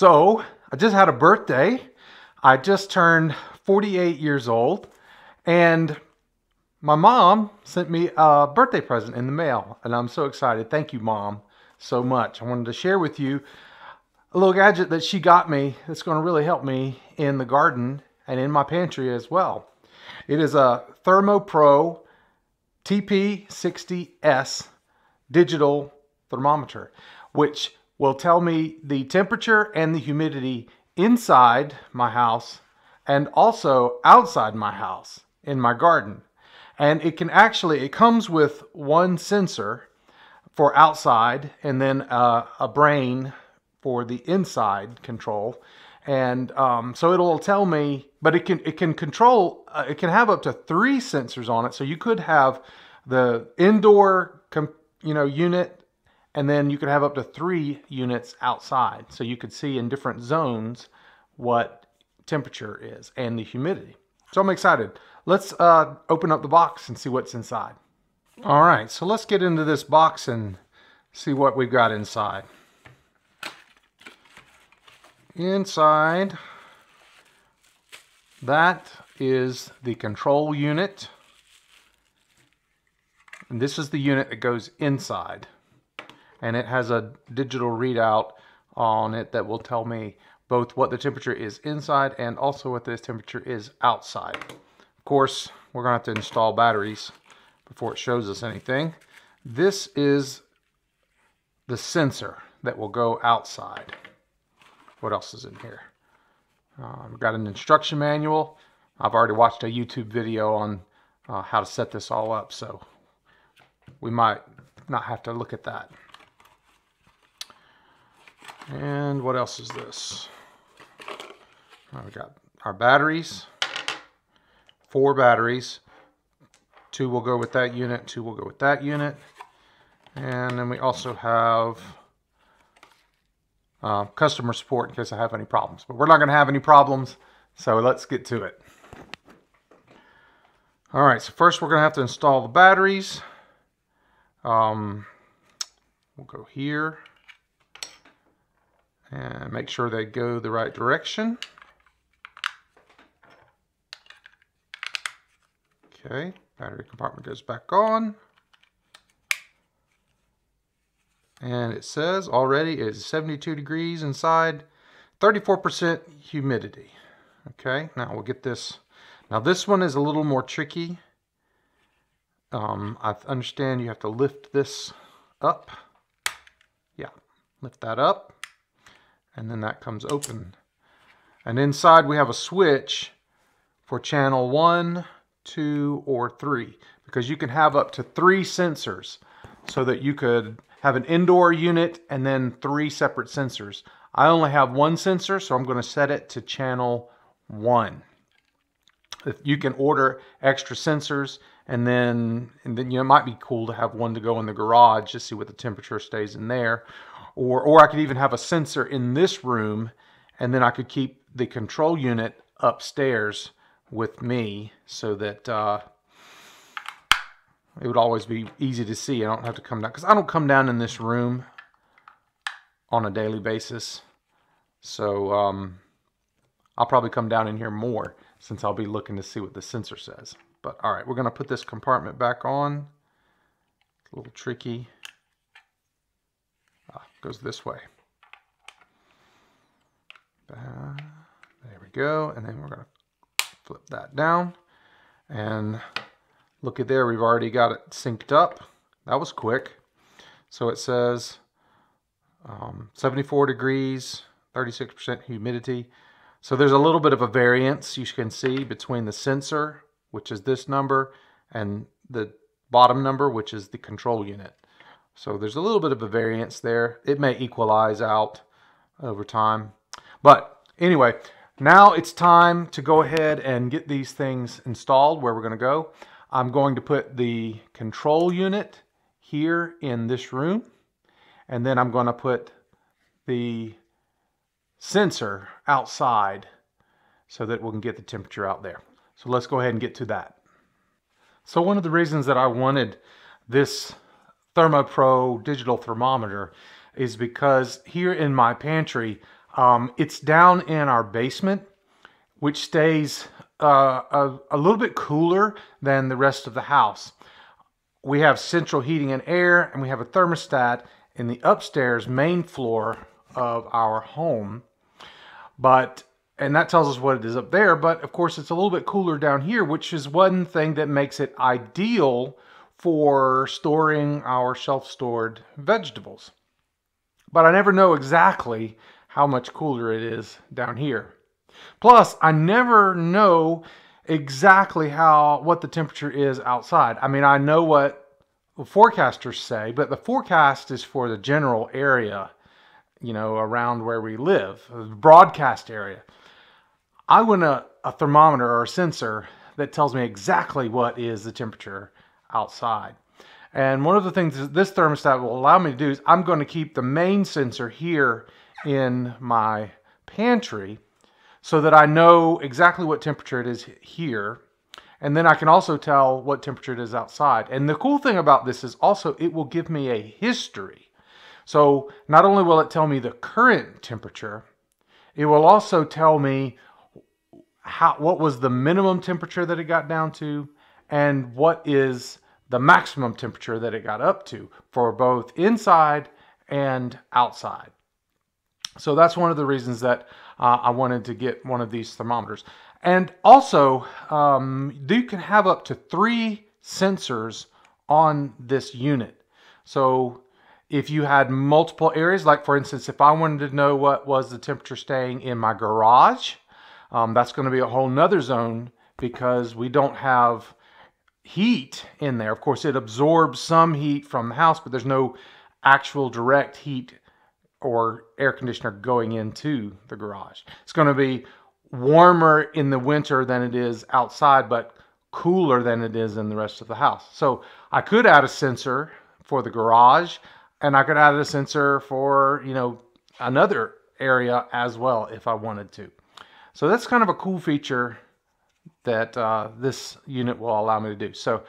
So I just had a birthday. I just turned 48 years old, and my mom sent me a birthday present in the mail, and I'm so excited. Thank you, Mom, so much. I wanted to share with you a little gadget that she got me that's going to really help me in the garden and in my pantry as well. It is a ThermoPro TP60s digital thermometer, which will tell me the temperature and the humidity inside my house and also outside my house in my garden. And it comes with one sensor for outside and then a brain for the inside control. And so it'll tell me, but it can control, it can have up to 3 sensors on it. So you could have the indoor unit, and then you could have up to 3 units outside. So you could see in different zones what temperature is and the humidity. So I'm excited. Let's open up the box and see what's inside. All right, so let's get into this box and see what we've got inside. Inside, that is the control unit. And this is the unit that goes inside. And it has a digital readout on it that will tell me both what the temperature is inside and also what the temperature is outside. Of course, we're going to have to install batteries before it shows us anything. This is the sensor that will go outside. What else is in here? We've got an instruction manual. I've already watched a YouTube video on how to set this all up, so we might not have to look at that. And what else is this? We've got our batteries, 4 batteries. 2 will go with that unit, 2 will go with that unit. And then we also have customer support in case I have any problems. But we're not going to have any problems, so let's get to it. All right, so first we're going to have to install the batteries. We'll go here and make sure they go the right direction. Okay, battery compartment goes back on. And it says already it's 72 degrees inside, 34% humidity. Okay, now we'll get this. Now this one is a little more tricky. I understand you have to lift this up. Yeah, lift that up. And then that comes open. And inside we have a switch for channel 1, 2, or 3. Because you can have up to 3 sensors. So that you could have an indoor unit and then 3 separate sensors. I only have 1 sensor, so I'm going to set it to channel 1. If you can order extra sensors, and then it might be cool to have one to go in the garage to see what the temperature stays in there. Or I could even have a sensor in this room, and then I could keep the control unit upstairs with me so that it would always be easy to see. I don't have to come down, because I don't come down in this room on a daily basis. So I'll probably come down in here more since I'll be looking to see what the sensor says. But all right, we're going to put this compartment back on. It's a little tricky. Goes this way. There we go. And then we're going to flip that down. And look at there, we've already got it synced up. That was quick. So it says 74 degrees, 36% humidity. So there's a little bit of a variance you can see between the sensor, which is this number, and the bottom number, which is the control unit. So there's a little bit of a variance there. It may equalize out over time. But anyway, now it's time to go ahead and get these things installed where we're going to go. I'm going to put the control unit here in this room, and then I'm going to put the sensor outside so that we can get the temperature out there. So let's go ahead and get to that. So one of the reasons that I wanted this ThermoPro digital thermometer is because here in my pantry It's down in our basement, which stays a little bit cooler than the rest of the house. We have central heating and air, and we have a thermostat in the upstairs main floor of our home. And that tells us what it is up there, but of course it's a little bit cooler down here, which is one thing that makes it ideal for storing our shelf-stored vegetables. But I never know exactly how much cooler it is down here. Plus, I never know exactly what the temperature is outside. I mean, I know what the forecasters say, but the forecast is for the general area, you know, around where we live, the broadcast area. I want a thermometer or a sensor that tells me exactly what is the temperature outside. And one of the things that this thermostat will allow me to do is I'm going to keep the main sensor here in my pantry so that I know exactly what temperature it is here. And then I can also tell what temperature it is outside. And the cool thing about this is also it will give me a history. So not only will it tell me the current temperature, it will also tell me what was the minimum temperature that it got down to and what is the maximum temperature that it got up to for both inside and outside. So that's one of the reasons that I wanted to get one of these thermometers. And also, you can have up to 3 sensors on this unit. So if you had multiple areas, like for instance, if I wanted to know what was the temperature staying in my garage, that's going to be a whole nother zone because we don't have heat in there. Of course, it absorbs some heat from the house, but there's no actual direct heat or air conditioner going into the garage. It's going to be warmer in the winter than it is outside, but cooler than it is in the rest of the house. So I could add a sensor for the garage, and I could add a sensor for, you know, another area as well if I wanted to. So that's kind of a cool feature that this unit will allow me to do. So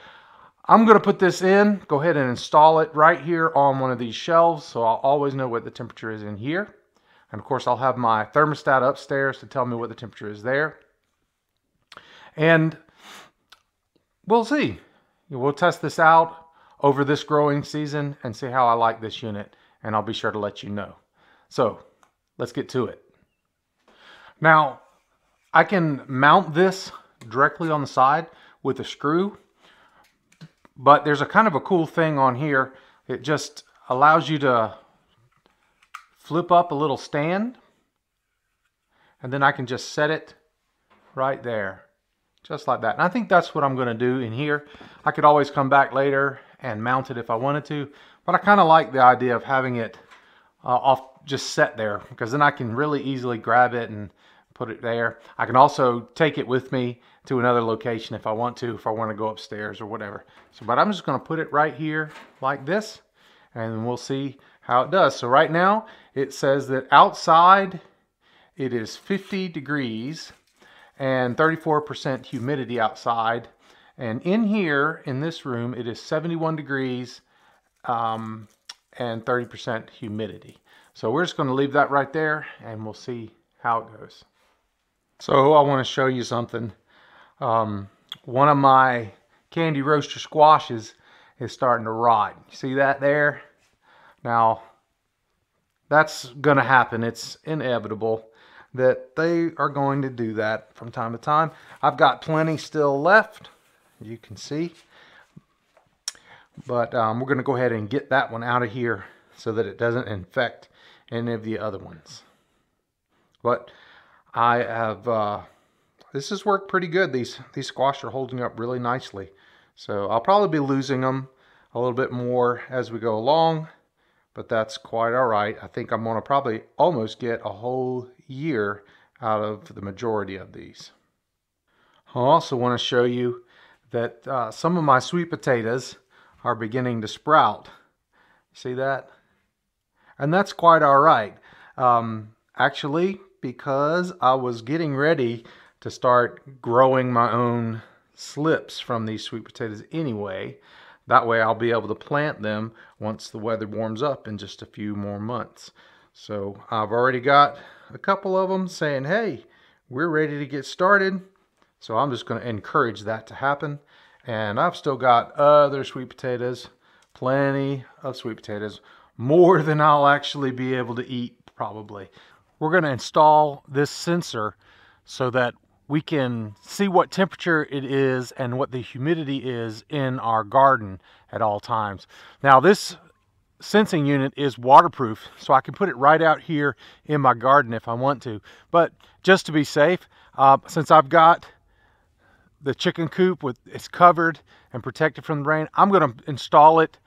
I'm going to put this in, go ahead and install it right here on one of these shelves so I'll always know what the temperature is in here. And of course I'll have my thermostat upstairs to tell me what the temperature is there. And we'll see. We'll test this out over this growing season and see how I like this unit, and I'll be sure to let you know. So let's get to it. Now I can mount this directly on the side with a screw, but there's a kind of a cool thing on here. It just allows you to flip up a little stand, and then I can just set it right there, just like that. And I think that's what I'm going to do in here. I could always come back later and mount it if I wanted to, but I kind of like the idea of having it just set there, because then I can really easily grab it and put it there. I can also take it with me to another location if I want to go upstairs or whatever. So, but I'm just going to put it right here like this, and we'll see how it does. So right now it says that outside it is 50 degrees and 34% humidity outside. And in here, in this room, it is 71 degrees and 30% humidity. So we're just going to leave that right there, and we'll see how it goes. So I want to show you something. One of my candy roaster squashes is starting to rot. You see that there? Now, that's going to happen. It's inevitable that they are going to do that from time to time. I've got plenty still left, you can see. But we're going to go ahead and get that one out of here so that it doesn't infect any of the other ones. But I have, this has worked pretty good. These squash are holding up really nicely. So I'll probably be losing them a little bit more as we go along, but that's quite all right. I think I'm going to probably almost get a whole year out of the majority of these. I also want to show you that some of my sweet potatoes are beginning to sprout. See that? And that's quite all right. Actually, because I was getting ready to start growing my own slips from these sweet potatoes anyway. That way I'll be able to plant them once the weather warms up in just a few more months. So I've already got a couple of them saying, hey, we're ready to get started. So I'm just going to encourage that to happen. And I've still got other sweet potatoes, plenty of sweet potatoes, more than I'll actually be able to eat probably. We're going to install this sensor so that we can see what temperature it is and what the humidity is in our garden at all times. Now this sensing unit is waterproof, so I can put it right out here in my garden if I want to. But just to be safe, since I've got the chicken coop it's covered and protected from the rain, I'm going to install it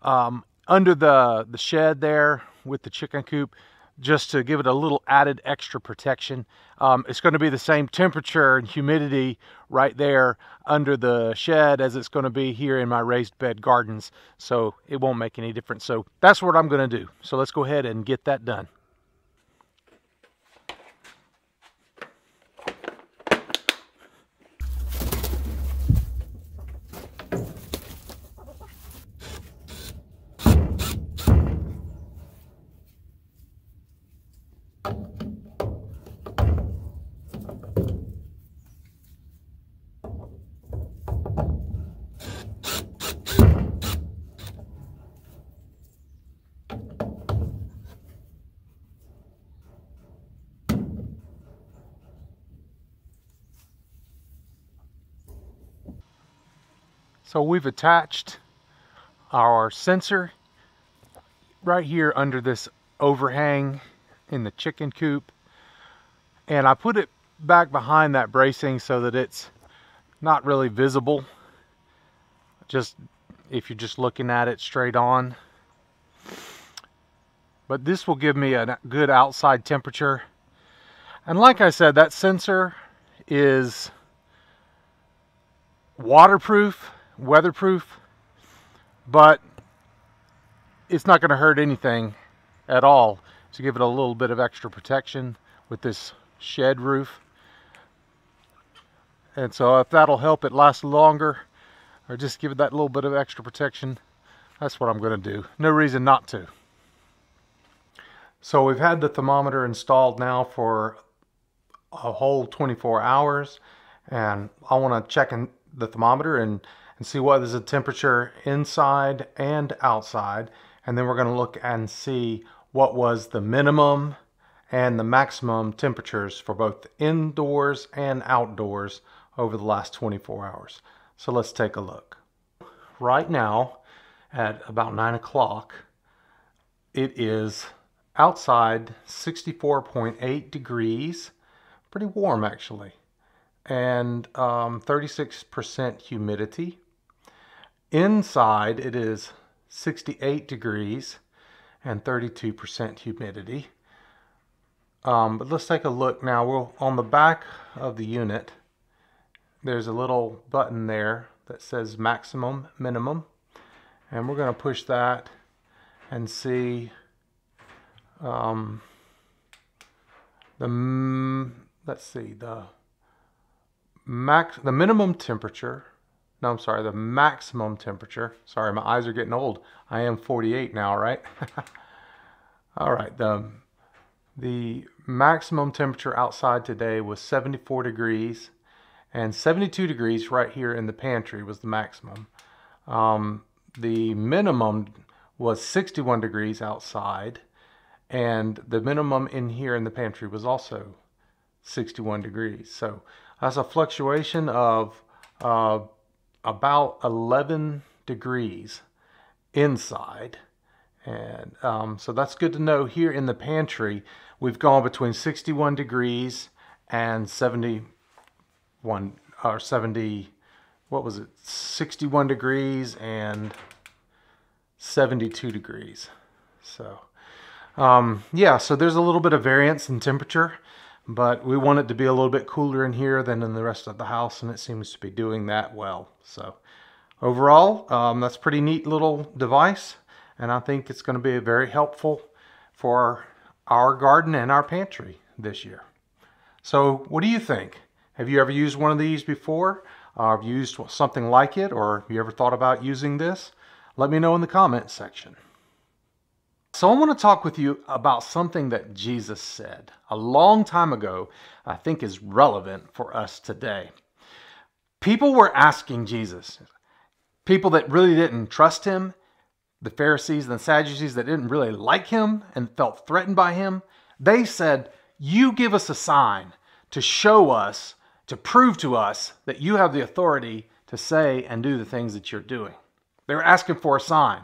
under the shed there with the chicken coop, just to give it a little added extra protection. It's going to be the same temperature and humidity right there under the shed as it's going to be here in my raised bed gardens, so it won't make any difference. So that's what I'm going to do. So let's go ahead and get that done. So we've attached our sensor right here under this overhang in the chicken coop, and I put it back behind that bracing so that it's not really visible, just if you're just looking at it straight on. But this will give me a good outside temperature. And like I said, that sensor is waterproof, weatherproof, but it's not going to hurt anything at all to give it a little bit of extra protection with this shed roof. And so if that'll help it last longer, or just give it that little bit of extra protection, that's what I'm going to do. No reason not to. So we've had the thermometer installed now for a whole 24 hours, and I want to check in the thermometer and see what is the temperature inside and outside, and then we're going to look and see what was the minimum and the maximum temperatures for both indoors and outdoors over the last 24 hours. So let's take a look. Right now at about 9 o'clock, it is outside 64.8 degrees, pretty warm actually, and 36% humidity. Inside it is 68 degrees and 32% humidity. But let's take a look now. On the back of the unit, there's a little button there that says maximum, minimum, and we're going to push that and see let's see, the minimum temperature. No, I'm sorry, the maximum temperature. Sorry, my eyes are getting old. I am 48 now, right? All right, the maximum temperature outside today was 74 degrees, and 72 degrees right here in the pantry was the maximum. The minimum was 61 degrees outside, and the minimum in here in the pantry was also 61 degrees. So that's a fluctuation of about 11 degrees inside. And so that's good to know. Here in the pantry, we've gone between 61 degrees and 71 or 70, what was it? 61 degrees and 72 degrees. So yeah, so there's a little bit of variance in temperature, but we want it to be a little bit cooler in here than in the rest of the house, and it seems to be doing that well. So overall, that's a pretty neat little device, and I think it's going to be very helpful for our garden and our pantry this year. So what do you think? Have you ever used one of these before? Have you used something like it, or have you ever thought about using this? Let me know in the comments section. So I want to talk with you about something that Jesus said a long time ago, I think is relevant for us today. People were asking Jesus, people that really didn't trust him, the Pharisees and the Sadducees that didn't really like him and felt threatened by him, they said, you give us a sign to show us, to prove to us that you have the authority to say and do the things that you're doing. They were asking for a sign.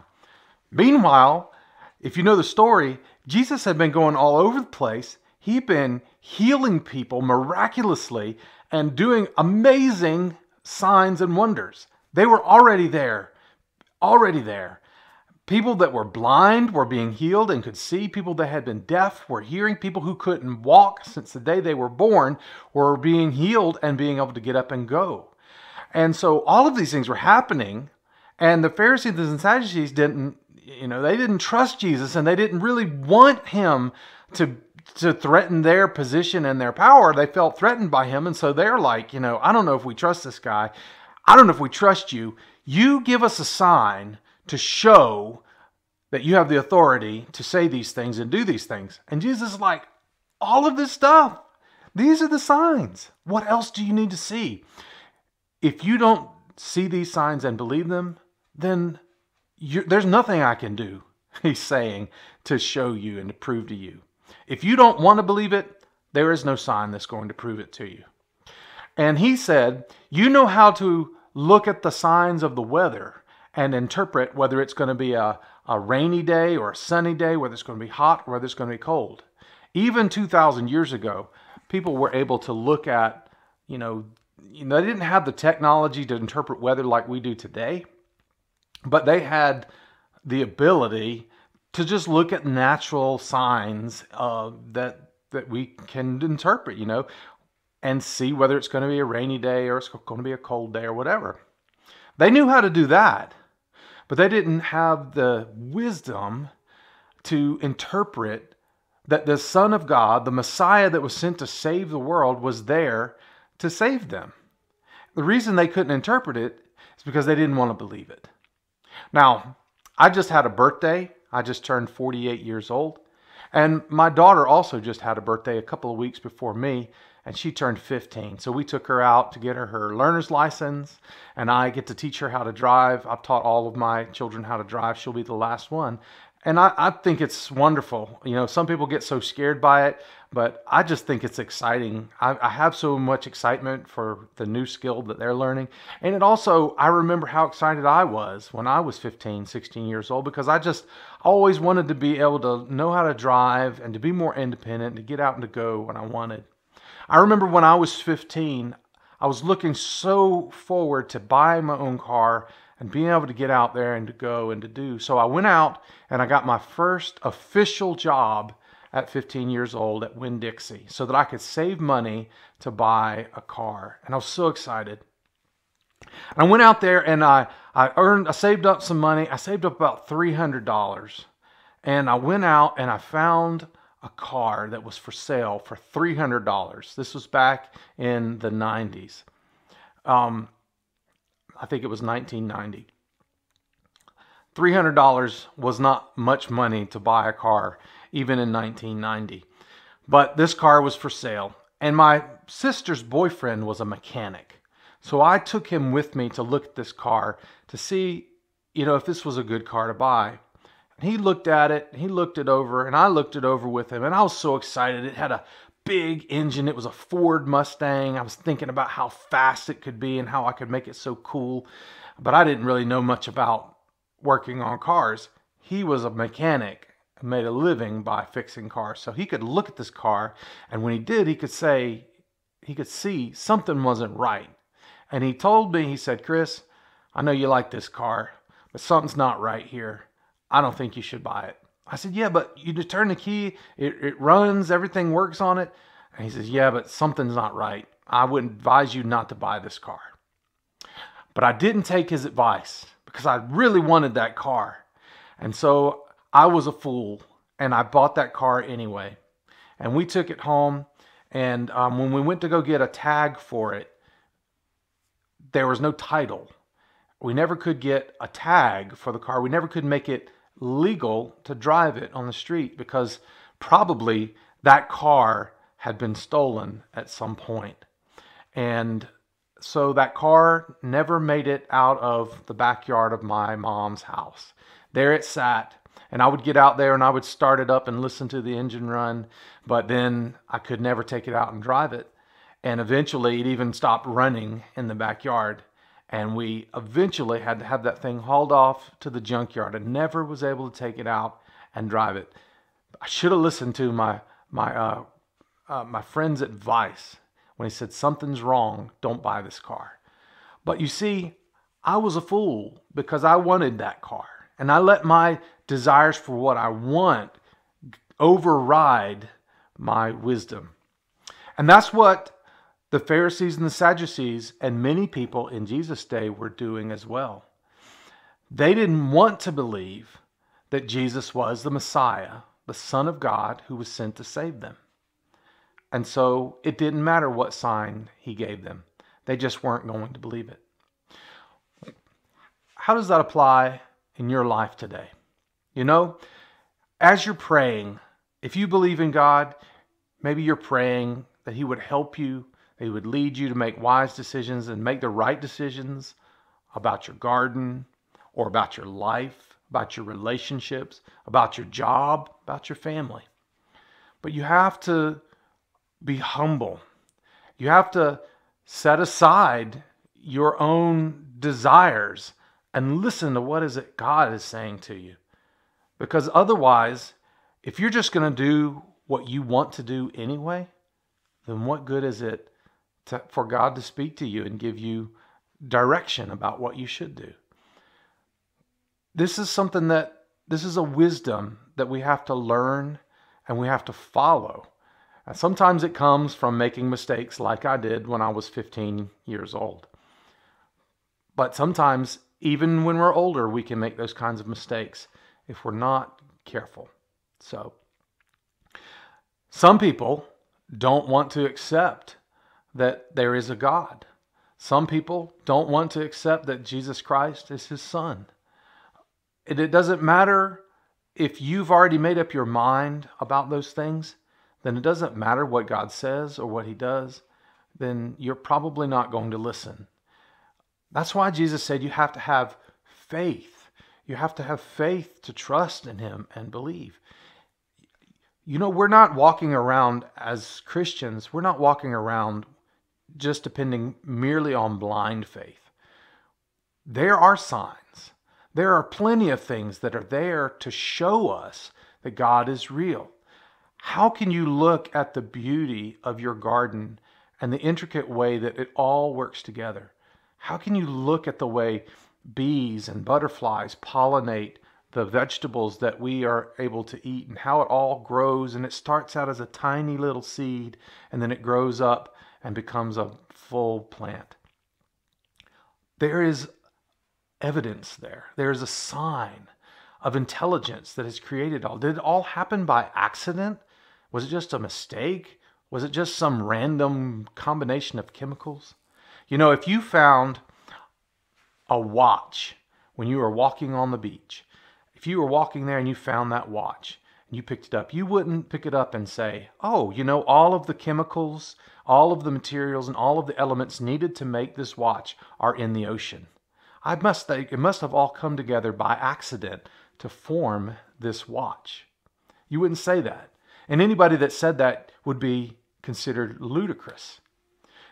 Meanwhile, if you know the story, Jesus had been going all over the place. He'd been healing people miraculously and doing amazing signs and wonders. They were already there, already there. People that were blind were being healed and could see. People that had been deaf were hearing. People who couldn't walk since the day they were born were being healed and being able to get up and go. And so all of these things were happening, and the Pharisees and Sadducees didn't, they didn't trust Jesus, and they didn't really want him to threaten their position and their power. They felt threatened by him, and so they're like, I don't know if we trust this guy. I don't know if we trust you. You give us a sign to show that you have the authority to say these things and do these things. And Jesus is like, all of this stuff, these are the signs. What else do you need to see? If you don't see these signs and believe them, then there's nothing I can do, he's saying, to show you and to prove to you. If you don't want to believe it, there is no sign that's going to prove it to you. And he said, you know how to look at the signs of the weather and interpret whether it's going to be a rainy day or a sunny day, whether it's going to be hot or whether it's going to be cold. Even 2,000 years ago, people were able to look at, they didn't have the technology to interpret weather like we do today, but they had the ability to just look at natural signs that we can interpret, and see whether it's going to be a rainy day or it's going to be a cold day or whatever. They knew how to do that. But they didn't have the wisdom to interpret that the Son of God, the Messiah that was sent to save the world, was there to save them. The reason they couldn't interpret it is because they didn't want to believe it. Now, I just had a birthday. I just turned 48 years old. And my daughter also just had a birthday a couple of weeks before me, and she turned 15. So we took her out to get her learner's license, and I get to teach her how to drive. I've taught all of my children how to drive. She'll be the last one. And I think it's wonderful. Some people get so scared by it, but I just think it's exciting. I have so much excitement for the new skill that they're learning. And it also, I remember how excited I was when I was 15, 16 years old, because I just always wanted to be able to know how to drive and to be more independent, to get out and to go when I wanted. I remember when I was 15, I was looking so forward to buying my own car and being able to get out there and to go and to do. So I went out and I got my first official job at 15 years old at Winn-Dixie so that I could save money to buy a car. And I was so excited. And I went out there and I saved up some money. I saved up about $300. And I went out and I found a car that was for sale for $300. This was back in the 90s. I think it was 1990. $300 was not much money to buy a car, even in 1990. But this car was for sale. And my sister's boyfriend was a mechanic. So I took him with me to look at this car to see, if this was a good car to buy. And he looked at it, he looked it over, and I looked it over with him. And I was so excited. It had a big engine. It was a Ford Mustang. I was thinking about how fast it could be and how I could make it so cool. But I didn't really know much about working on cars. He was a mechanic and made a living by fixing cars. So he could look at this car, and when he did, he could see something wasn't right. And he told me, he said, Chris, I know you like this car, but something's not right here. I don't think you should buy it. I said, yeah, but you just turn the key, it runs, everything works on it. And he says, yeah, but something's not right. I would advise you not to buy this car. But I didn't take his advice because I really wanted that car. And so I was a fool and I bought that car anyway. And we took it home, and when we went to go get a tag for it, there was no title. We never could get a tag for the car. We never could make it legal to drive it on the street because probably that car had been stolen at some point. And so that car never made it out of the backyard of my mom's house. There it sat, and I would get out there and I would start it up and listen to the engine run, but then I could never take it out and drive it. And eventually it even stopped running in the backyard. And we eventually had to have that thing hauled off to the junkyard and never was able to take it out and drive it. I should have listened to my friend's advice when he said, something's wrong, don't buy this car. But you see, I was a fool because I wanted that car. And I let my desires for what I want override my wisdom. And that's what the Pharisees and the Sadducees and many people in Jesus' day were doing as well. They didn't want to believe that Jesus was the Messiah, the Son of God who was sent to save them. And so it didn't matter what sign he gave them. They just weren't going to believe it. How does that apply in your life today? You know, as you're praying, if you believe in God, maybe you're praying that he would help you, that he would lead you to make wise decisions and make the right decisions about your garden or about your life, about your relationships, about your job, about your family. But you have to be humble. You have to set aside your own desires and listen to what is it God is saying to you. Because otherwise, if you're just going to do what you want to do anyway, then what good is it for God to speak to you and give you direction about what you should do? This is a wisdom that we have to learn and we have to follow. And sometimes it comes from making mistakes like I did when I was 15 years old. But sometimes, even when we're older, we can make those kinds of mistakes if we're not careful. So, some people don't want to accept that there is a God. Some people don't want to accept that Jesus Christ is his son. It doesn't matter if you've already made up your mind about those things, then it doesn't matter what God says or what he does, then you're probably not going to listen. That's why Jesus said you have to have faith. You have to have faith to trust in him and believe. You know, we're not walking around as Christians, we're not walking around just depending merely on blind faith. There are signs. There are plenty of things that are there to show us that God is real. How can you look at the beauty of your garden and the intricate way that it all works together? How can you look at the way bees and butterflies pollinate the vegetables that we are able to eat and how it all grows, and it starts out as a tiny little seed and then it grows up and becomes a full plant? There is evidence there. There is a sign of intelligence that has created all. Did it all happen by accident? Was it just a mistake? Was it just some random combination of chemicals? You know, if you found a watch when you were walking on the beach, if you were walking there and you found that watch and you picked it up, you wouldn't pick it up and say, oh, you know, all of the chemicals, all of the materials, and all of the elements needed to make this watch are in the ocean. It must have all come together by accident to form this watch. You wouldn't say that. And anybody that said that would be considered ludicrous.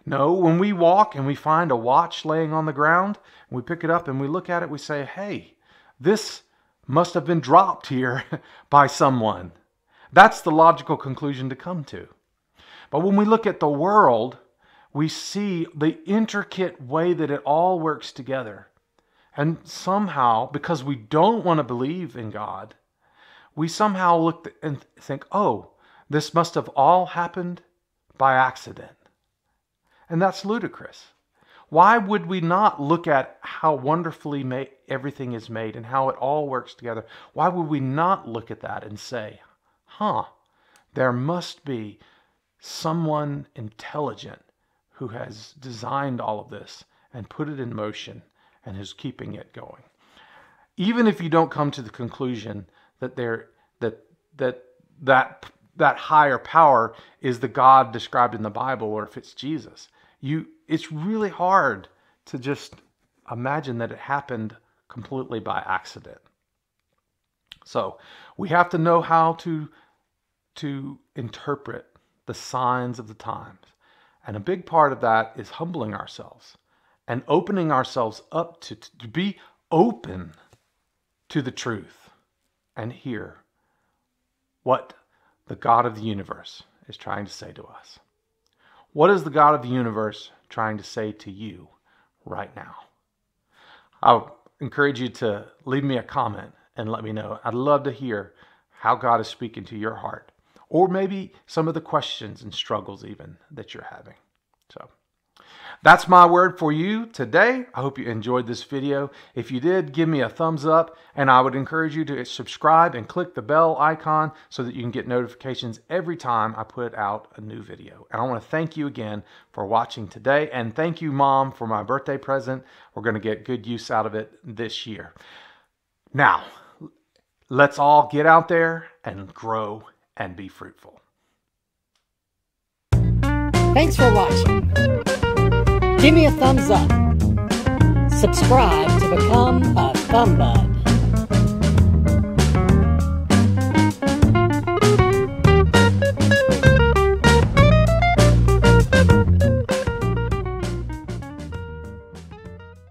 No, when we walk and we find a watch laying on the ground, and we pick it up and we look at it, we say, hey, this must have been dropped here by someone. That's the logical conclusion to come to. But when we look at the world, we see the intricate way that it all works together. And somehow, because we don't want to believe in God, we somehow look and think, oh, this must have all happened by accident. And that's ludicrous. Why would we not look at how wonderfully everything is made and how it all works together? Why would we not look at that and say, there must be someone intelligent who has designed all of this and put it in motion and is keeping it going? even if you don't come to the conclusion that that higher power is the God described in the Bible, or if it's Jesus, it's really hard to just imagine that it happened completely by accident. So we have to know how to interpret the signs of the times. And a big part of that is humbling ourselves and opening ourselves up to be open to the truth and hear what the God of the universe is trying to say to us. What is the God of the universe trying to say to you right now? I'll encourage you to leave me a comment and let me know. I'd love to hear how God is speaking to your heart, or maybe some of the questions and struggles even that you're having. So that's my word for you today. I hope you enjoyed this video. If you did, give me a thumbs up, and I would encourage you to subscribe and click the bell icon so that you can get notifications every time I put out a new video. And I want to thank you again for watching today, and thank you, Mom, for my birthday present. We're going to get good use out of it this year. Now, let's all get out there and grow and be fruitful. Thanks for watching. Give me a thumbs up. Subscribe to become a thumb bud.